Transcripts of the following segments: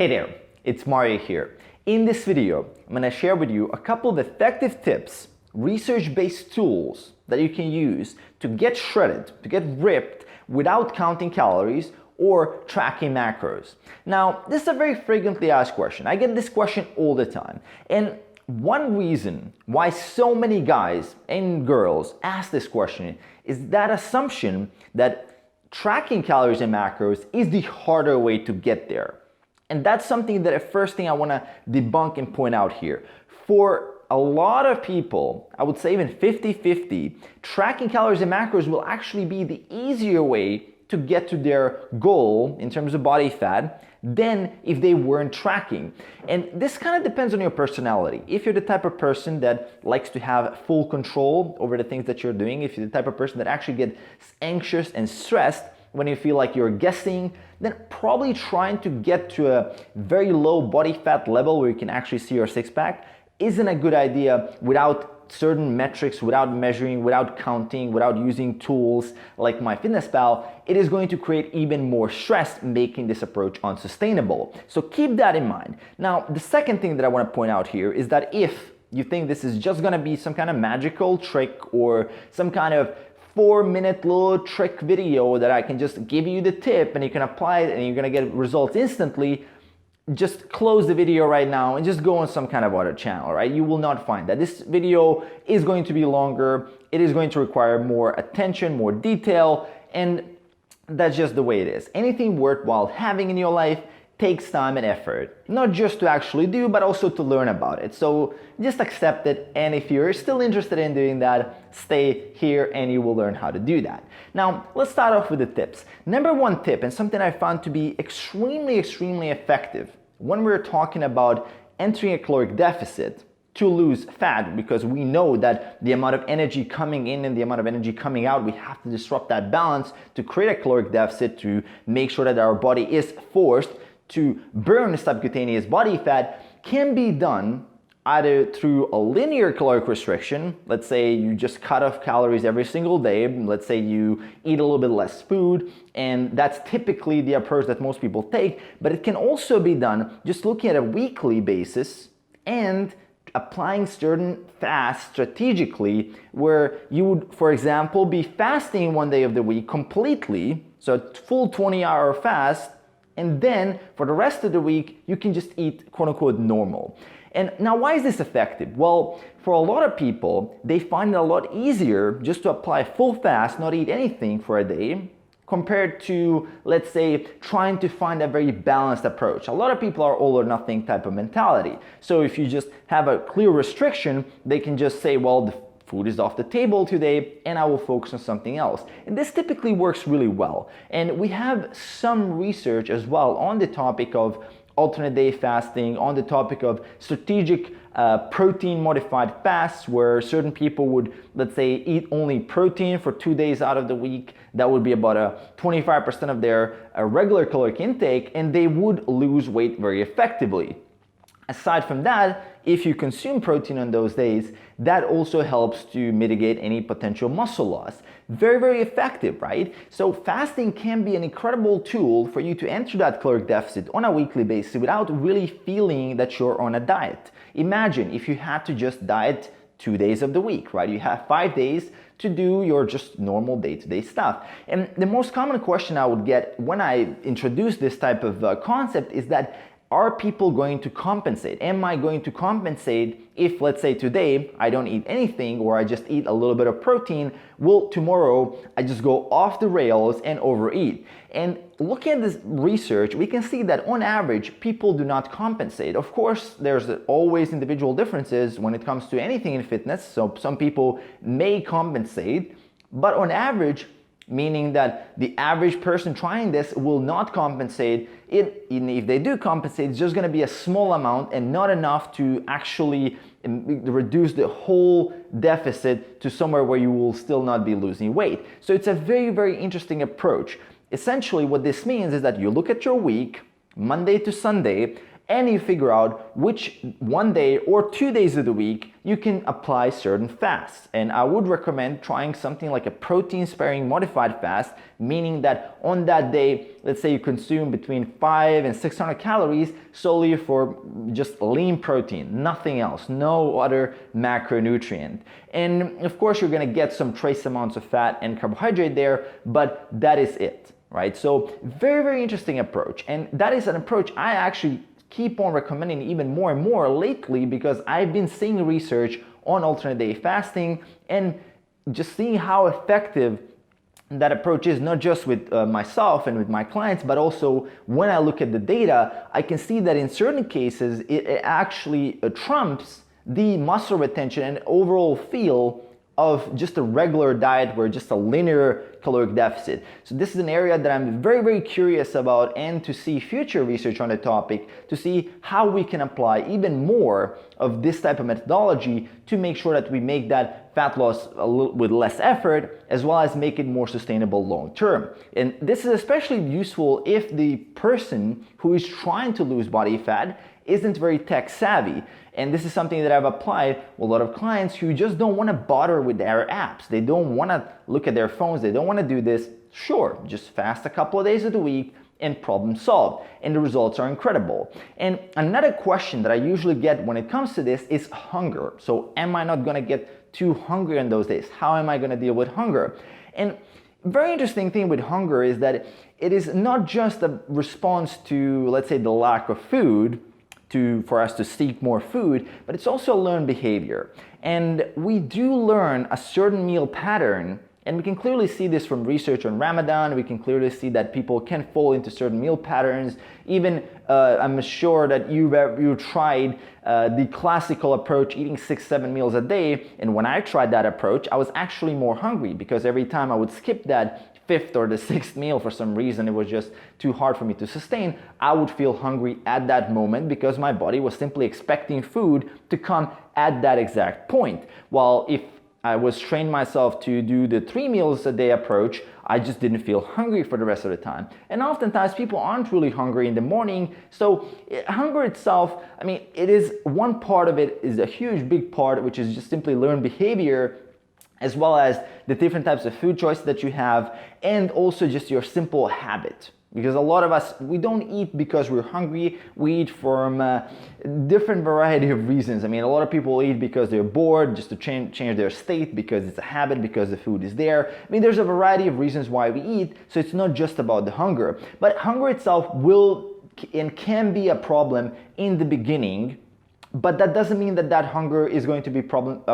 Hey there, it's Mario here. In this video, I'm going to share with you a couple of effective tips, research-based tools that you can use to get shredded, to get ripped without counting calories or tracking macros. Now, this is a very frequently asked question. I get this question all the time. And one reason why so many guys and girls ask this question is that assumption that tracking calories and macros is the harder way to get there. And that's something that the first thing I want to debunk and point out here. For a lot of people, I would say even 50-50, tracking calories and macros will actually be the easier way to get to their goal in terms of body fat than if they weren't tracking. And this kind of depends on your personality. If you're the type of person that likes to have full control over the things that you're doing, if you're the type of person that actually gets anxious and stressed when you feel like you're guessing, then probably trying to get to a very low body fat level where you can actually see your six-pack isn't a good idea without certain metrics, without measuring, without counting, without using tools like MyFitnessPal. It is going to create even more stress, making this approach unsustainable. So keep that in mind. Now, the second thing that I want to point out here is that if you think this is just going to be some kind of magical trick or some kind of 4-minute little trick video that I can just give you the tip and you can apply it and you're gonna get results instantly, just close the video right now and just go on some kind of other channel, right? You will not find that. This video is going to be longer. It is going to require more attention, more detail, and that's just the way it is. Anything worthwhile having in your life takes time and effort, not just to actually do, but also to learn about it. So just accept it, and if you're still interested in doing that, stay here and you will learn how to do that. Now, let's start off with the tips. Number one tip, and something I found to be extremely effective when we're talking about entering a caloric deficit to lose fat, because we know that the amount of energy coming in and the amount of energy coming out, we have to disrupt that balance to create a caloric deficit to make sure that our body is forced to burn subcutaneous body fat, can be done either through a linear caloric restriction. Let's say you just cut off calories every single day. Let's say you eat a little bit less food, and that's typically the approach that most people take. But it can also be done just looking at a weekly basis and applying certain fasts strategically, where you would, for example, be fasting one day of the week completely, so a full 20-hour fast, and then for the rest of the week, you can just eat quote unquote normal. And now, why is this effective? Well, for a lot of people, they find it a lot easier just to apply full fast, not eat anything for a day, compared to, let's say, trying to find a very balanced approach. A lot of people are all or nothing type of mentality. So if you just have a clear restriction, they can just say, well, the food is off the table today and I will focus on something else. And this typically works really well. And we have some research as well on the topic of alternate day fasting, on the topic of strategic protein modified fasts, where certain people would, let's say, eat only protein for 2 days out of the week. That would be about a 25% of their regular caloric intake, and they would lose weight very effectively. Aside from that, if you consume protein on those days, that also helps to mitigate any potential muscle loss. Very effective, right? So fasting can be an incredible tool for you to enter that caloric deficit on a weekly basis without really feeling that you're on a diet. Imagine if you had to just diet 2 days of the week, right? You have 5 days to do your just normal day-to-day stuff. And the most common question I would get when I introduce this type of concept is that, are people going to compensate? Am I going to compensate if, let's say today, I don't eat anything or I just eat a little bit of protein? Will tomorrow I just go off the rails and overeat? And looking at this research, we can see that on average, people do not compensate. Of course, there's always individual differences when it comes to anything in fitness. So some people may compensate, but on average, meaning that the average person trying this will not compensate. If they do compensate, it's just going to be a small amount and not enough to actually reduce the whole deficit to somewhere where you will still not be losing weight. So it's a very interesting approach. Essentially, what this means is that you look at your week, Monday to Sunday, and you figure out which one day or 2 days of the week you can apply certain fasts. And I would recommend trying something like a protein sparing modified fast, meaning that on that day, let's say you consume between 500 and 600 calories solely for just lean protein, nothing else, no other macronutrient. And of course you're gonna get some trace amounts of fat and carbohydrate there, but that is it, right? So very, very interesting approach. And that is an approach I actually keep on recommending even more and more lately, because I've been seeing research on alternate day fasting and just seeing how effective that approach is, not just with myself and with my clients, but also when I look at the data, I can see that in certain cases it actually trumps the muscle retention and overall feel of just a regular diet where just a linear caloric deficit. So this is an area that I'm very, very curious about, and to see future research on the topic, to see how we can apply even more of this type of methodology to make sure that we make that fat loss with less effort, as well as make it more sustainable long term. And this is especially useful if the person who is trying to lose body fat isn't very tech savvy. And this is something that I've applied with a lot of clients who just don't want to bother with their apps. They don't want to look at their phones. They don't want to do this. Sure, just fast a couple of days of the week and problem solved. And the results are incredible. And another question that I usually get when it comes to this is hunger. So am I not going to get too hungry on those days? How am I going to deal with hunger? And very interesting thing with hunger is that it is not just a response to, let's say, the lack of food, for us to seek more food, but it's also a learned behavior. And we do learn a certain meal pattern, and we can clearly see this from research on Ramadan. We can clearly see that people can fall into certain meal patterns. Even I'm sure that you tried the classical approach, eating 6-7 meals a day, and when I tried that approach, I was actually more hungry, because every time I would skip that fifth or the sixth meal, for some reason it was just too hard for me to sustain, I would feel hungry at that moment, because my body was simply expecting food to come at that exact point. While if I was trained myself to do the 3 meals a day approach, I just didn't feel hungry for the rest of the time. And oftentimes people aren't really hungry in the morning. So hunger itself, I mean, it is one part of it, is a huge big part, which is just simply learned behavior, as well as the different types of food choices that you have, and also just your simple habit. Because a lot of us, we don't eat because we're hungry, we eat from different variety of reasons. I mean, a lot of people eat because they're bored, just to change their state, because it's a habit, because the food is there. I mean, there's a variety of reasons why we eat, so it's not just about the hunger. But hunger itself will and can be a problem in the beginning, but that doesn't mean that that hunger is going to be a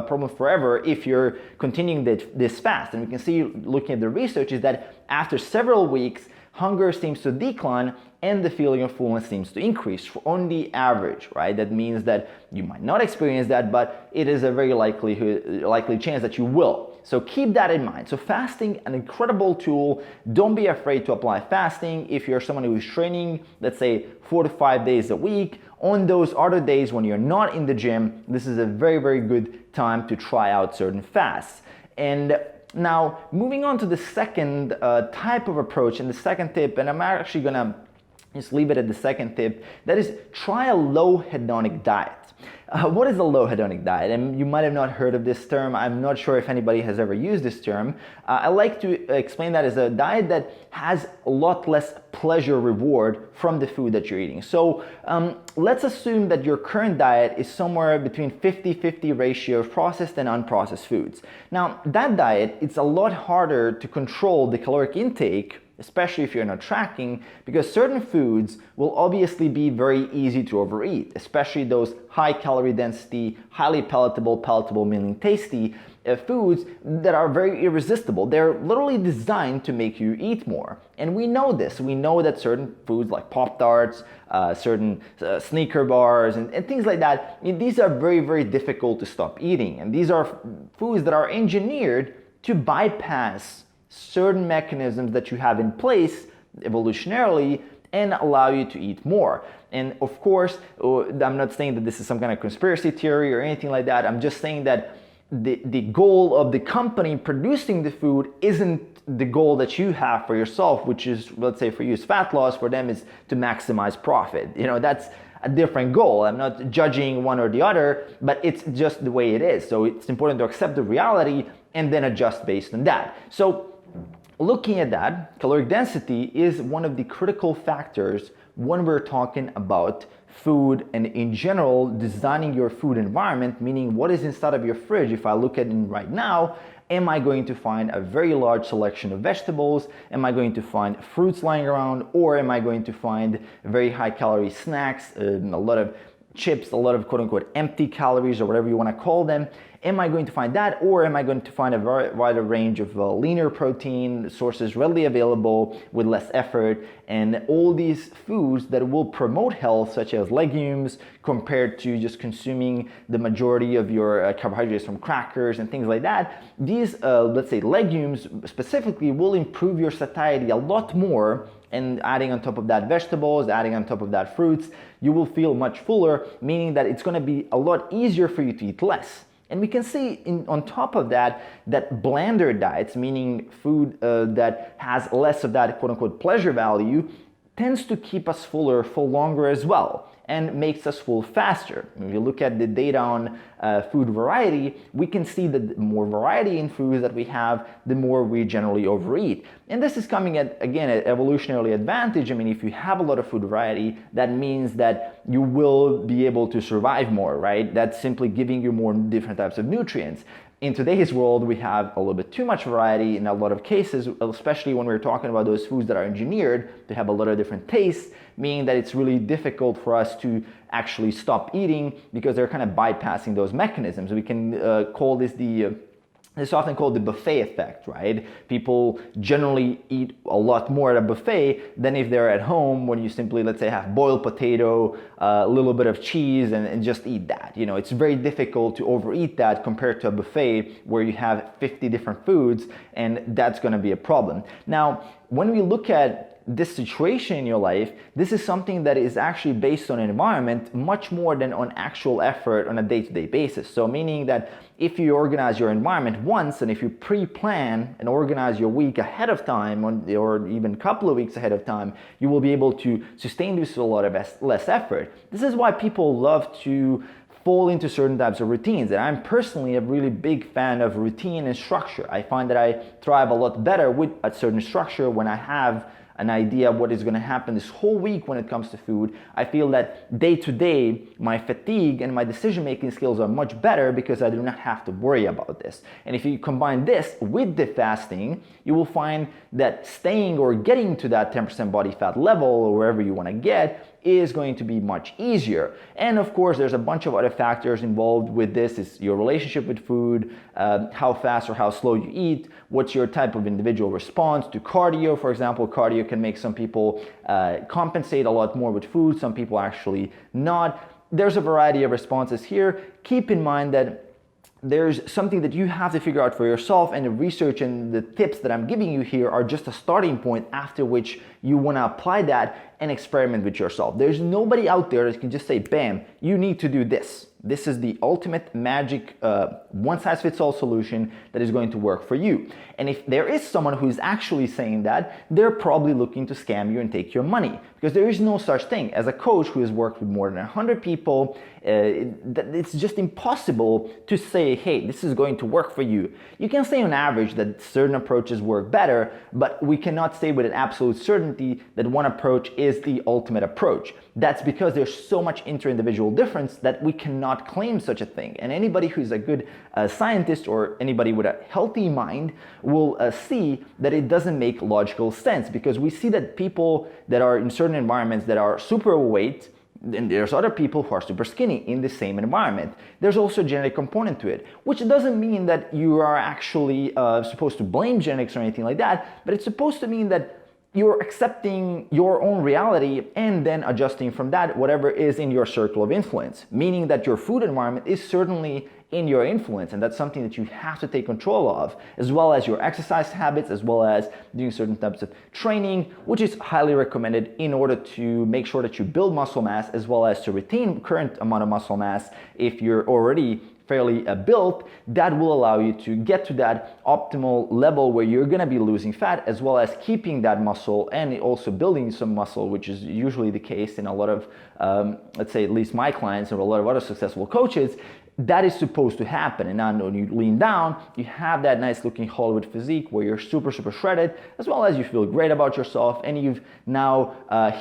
problem forever if you're continuing this fast. And we can see, looking at the research, is that after several weeks, hunger seems to decline and the feeling of fullness seems to increase on the average, right? That means that you might not experience that, but it is a very likely chance that you will. So keep that in mind. So fasting, an incredible tool. Don't be afraid to apply fasting if you're someone who is training, let's say 4 to 5 days a week. On those other days when you're not in the gym, this is a very, very good time to try out certain fasts. And now, moving on to the second type of approach and the second tip, and I'm actually gonna just leave it at the second tip, that is, try a low hedonic diet. What is a low hedonic diet? And you might have not heard of this term. I'm not sure if anybody has ever used this term. I like to explain that as a diet that has a lot less pleasure reward from the food that you're eating. So let's assume that your current diet is somewhere between 50-50 ratio of processed and unprocessed foods. Now, that diet, it's a lot harder to control the caloric intake, especially if you're not tracking, because certain foods will obviously be very easy to overeat, especially those high calorie density, highly palatable meaning tasty foods that are very irresistible. They're literally designed to make you eat more. And we know this. We know that certain foods like Pop-Tarts, certain Snicker bars and things like that, these are very, very difficult to stop eating. And these are foods that are engineered to bypass certain mechanisms that you have in place evolutionarily and allow you to eat more. And of course, I'm not saying that this is some kind of conspiracy theory or anything like that. I'm just saying that the goal of the company producing the food isn't the goal that you have for yourself, which is, let's say for you, is fat loss. For them is to maximize profit. That's a different goal. I'm not judging one or the other, but it's just the way it is. So it's important to accept the reality and then adjust based on that. So looking at that, caloric density is one of the critical factors when we're talking about food and in general designing your food environment, meaning what is inside of your fridge. If I look at it right now, am I going to find a very large selection of vegetables? Am I going to find fruits lying around? Or am I going to find very high calorie snacks, a lot of chips, a lot of quote unquote empty calories or whatever you want to call them? Am I going to find that, or am I going to find a wider range of leaner protein sources readily available with less effort, and all these foods that will promote health, such as legumes, compared to just consuming the majority of your carbohydrates from crackers and things like that? These, let's say legumes specifically, will improve your satiety a lot more. And adding on top of that vegetables, adding on top of that fruits, you will feel much fuller, meaning that it's going to be a lot easier for you to eat less. And we can see on top of that, that blander diets, meaning food that has less of that quote unquote pleasure value, tends to keep us fuller for longer as well, and makes us full faster. If you look at the data on food variety, we can see that the more variety in foods that we have, the more we generally overeat. And this is coming at, again, an evolutionary advantage. I mean, if you have a lot of food variety, that means that you will be able to survive more, right? That's simply giving you more different types of nutrients. In today's world, we have a little bit too much variety in a lot of cases, especially when we're talking about those foods that are engineered to have a lot of different tastes, meaning that it's really difficult for us to actually stop eating because they're kind of bypassing those mechanisms. We can call this it's often called the buffet effect, right? People generally eat a lot more at a buffet than if they're at home, when you simply, let's say, have boiled potato, a little bit of cheese, and just eat that. It's very difficult to overeat that compared to a buffet where you have 50 different foods, and that's gonna be a problem. Now, when we look at this situation in your life, this is something that is actually based on environment much more than on actual effort on a day-to-day basis. So meaning that if you organize your environment once, and if you pre-plan and organize your week ahead of time, or even a couple of weeks ahead of time, you will be able to sustain this with a lot of less effort. This is why people love to fall into certain types of routines. And I'm personally a really big fan of routine and structure. I find that I thrive a lot better with a certain structure when I have an idea of what is going to happen this whole week when it comes to food. I feel that day to day, my fatigue and my decision-making skills are much better because I do not have to worry about this. And if you combine this with the fasting, you will find that staying or getting to that 10% body fat level, or wherever you want to get, is going to be much easier. And of course, there's a bunch of other factors involved with this. Is your relationship with food, how fast or how slow you eat, what's your type of individual response to cardio. For example, cardio can make some people compensate a lot more with food, some people actually not. There's a variety of responses here. Keep in mind that there's something that you have to figure out for yourself, and the research and the tips that I'm giving you here are just a starting point after which you want to apply that and experiment with yourself. There's nobody out there that can just say, bam, you need to do this. This is the ultimate magic one-size-fits-all solution that is going to work for you. And if there is someone who's actually saying that, they're probably looking to scam you and take your money, because there is no such thing. As a coach who has worked with more than 100 people, it's just impossible to say, hey, this is going to work for you. You can say on average that certain approaches work better, but we cannot say with an absolute certainty that one approach is the ultimate approach. That's because there's so much inter-individual difference that we cannot claim such a thing. And anybody who's a good scientist, or anybody with a healthy mind, will see that it doesn't make logical sense, because we see that people that are in certain environments that are super overweight, and there's other people who are super skinny in the same environment. There's also a genetic component to it, which doesn't mean that you are actually supposed to blame genetics or anything like that, but it's supposed to mean that you're accepting your own reality and then adjusting from that whatever is in your circle of influence, meaning that your food environment is certainly in your influence, and that's something that you have to take control of, as well as your exercise habits, as well as doing certain types of training, which is highly recommended in order to make sure that you build muscle mass, as well as to retain current amount of muscle mass if you're already fairly built, that will allow you to get to that optimal level where you're gonna be losing fat as well as keeping that muscle and also building some muscle, which is usually the case in a lot of, let's say at least my clients and a lot of other successful coaches. That is supposed to happen. And now when you lean down, you have that nice looking Hollywood physique where you're super shredded, as well as you feel great about yourself and you've now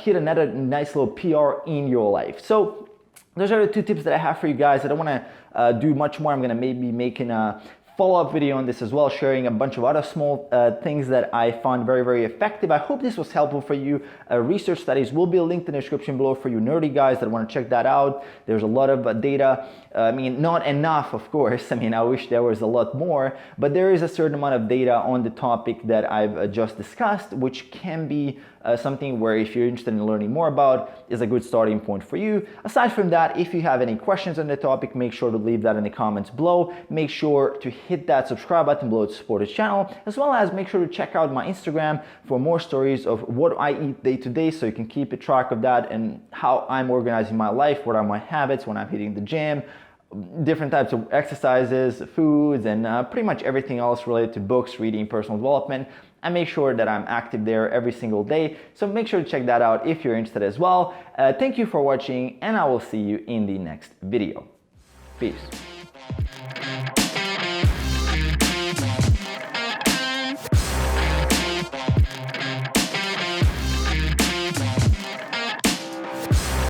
hit another nice little PR in your life. So those are the 2 tips that I have for you guys. I don't want to do much more. I'm going to maybe making a follow-up video on this as well, sharing a bunch of other small things that I found very effective. I hope this was helpful for you. Research studies will be linked in the description below for you nerdy guys that want to check that out. There's a lot of data. I mean, not enough, of course. I mean, I wish there was a lot more, but there is a certain amount of data on the topic that I've just discussed, which can be something where if you're interested in learning more about, is a good starting point for you. Aside from that, if you have any questions on the topic, make sure to leave that in the comments below. Make sure to hit that subscribe button below to support this channel, as well as make sure to check out my Instagram for more stories of what I eat day to day, so you can keep a track of that and how I'm organizing my life, what are my habits when I'm hitting the gym, different types of exercises, foods, and pretty much everything else related to books, reading, personal development. I make sure that I'm active there every single day. So make sure to check that out if you're interested as well. Thank you for watching, and I will see you in the next video. Peace.